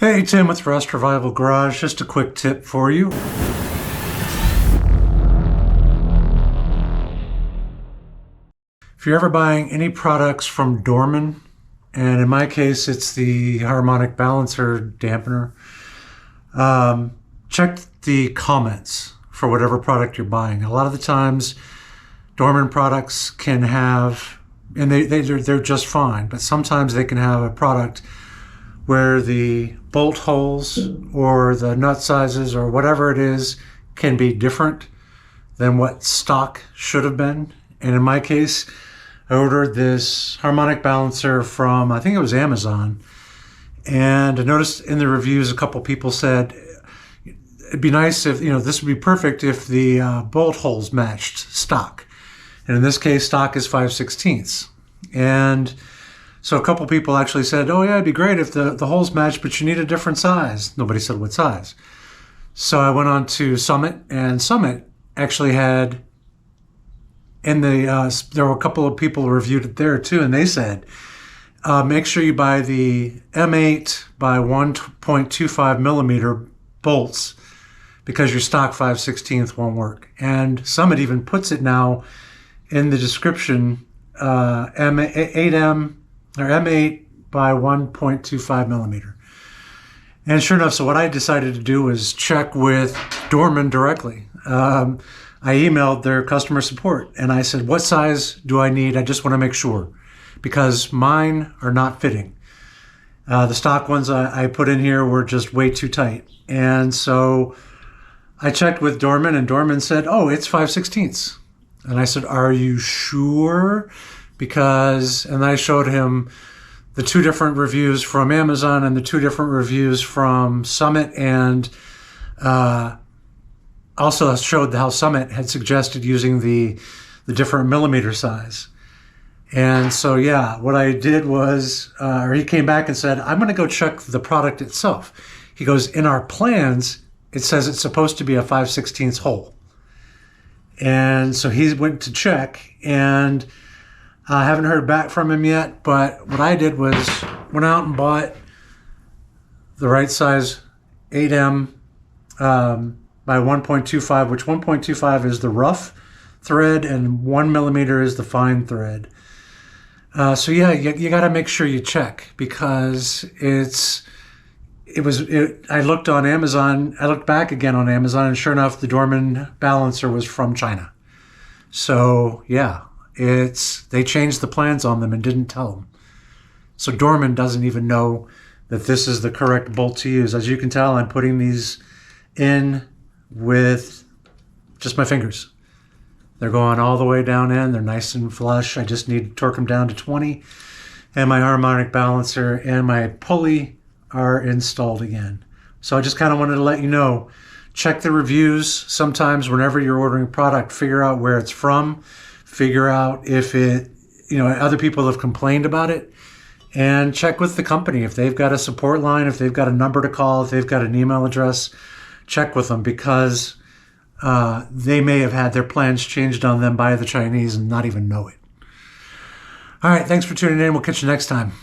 Hey, Tim with Rust Revival Garage. Just a quick tip for you. If you're ever buying any products from Dorman, and in my case it's the Harmonic Balancer dampener, check the comments for whatever product you're buying. A lot of the times Dorman products can have, and they're just fine, but sometimes they can have a product where the bolt holes or the nut sizes or whatever it is can be different than what stock should have been. And in my case, I ordered this harmonic balancer from, I think it was Amazon. And I noticed in the reviews, a couple people said, it'd be nice if, this would be perfect if the bolt holes matched stock. And in this case, stock is 5/16. And so a couple people actually said, oh yeah, it'd be great if the holes match, but you need a different size. Nobody said what size. So I went on to Summit, and Summit actually had, there were a couple of people who reviewed it there too, and they said, make sure you buy the M8 by 1.25 millimeter bolts because your stock 5/16 won't work. And Summit even puts it now in the description, M8 by 1.25 millimeter. And sure enough, so what I decided to do was check with Dorman directly. I emailed their customer support and I said, what size do I need? I just want to make sure because mine are not fitting. The stock ones I put in here were just way too tight. And so I checked with Dorman, and Dorman said, oh, it's 5/16. And I said, are you sure? And I showed him the two different reviews from Amazon and the two different reviews from Summit, and also showed how Summit had suggested using the different millimeter size. And so, yeah, what I did was, he came back and said, I'm going to go check the product itself. He goes, in our plans, it says it's supposed to be a 5/16 hole. And so he went to check, and I haven't heard back from him yet, but what I did was went out and bought the right size 8M by 1.25, which 1.25 is the rough thread and 1 millimeter is the fine thread. So yeah, you got to make sure you check because I looked on Amazon, I looked back again on Amazon, and sure enough, the Dorman balancer was from China. So yeah. They changed the plans on them and didn't tell them. So Dorman doesn't even know that this is the correct bolt to use. As you can tell, I'm putting these in with just my fingers. They're going all the way down in. They're nice and flush. I just need to torque them down to 20. And my harmonic balancer and my pulley are installed again. So I just kind of wanted to let you know, check the reviews. Sometimes whenever you're ordering product, figure out where it's from. Figure out if other people have complained about it, and check with the company. If they've got a support line, if they've got a number to call, if they've got an email address, check with them because they may have had their plans changed on them by the Chinese and not even know it. All right, thanks for tuning in. We'll catch you next time.